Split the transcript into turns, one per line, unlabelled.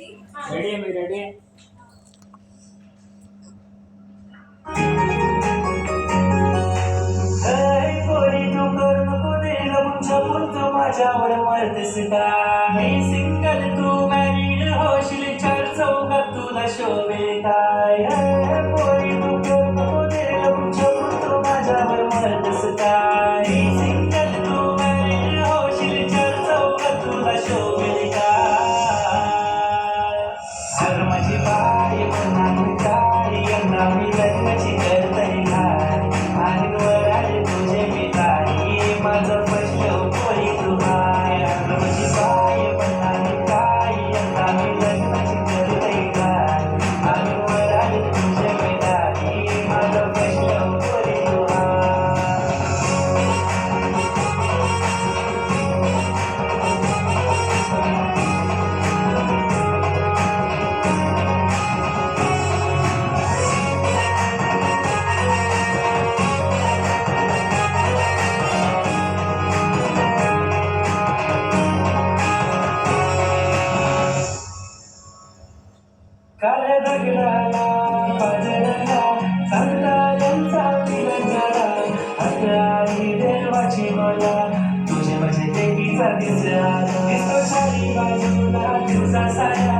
Ready आहे मी ready आहे. पोरी तू कर नको दे छपून तू माझ्यावर मरतेस का? मी सिंगल तू मॅरीड होशील चार चौकात तुला शोभेल काय? पोरी तू कर नको दे छपून तू माझ्यावर मरतेस काय? मी सिंगल तू मॅरीड होशील चार चौकात तुला शोभेल काय? हर माझी बाई म्हणा मी काय यंदा मी लग्नाची करतय काय? आणि वर आले तुझे मी ताई माझं पहिलं पोरी तू हाय. हर माझी बाई म्हणा मी काय यंदा मी लग्नाची करतय काय? आणि वर आले तुझे मी ताई माझं पहिलं पोरी तू हाय. काळ्या दगडाला पाजराला संतांचा तिरंगाला हाताळी देवाची मला तुझे माझे देवीचा दिसला दिसतो सारी बाजूला तुझा साया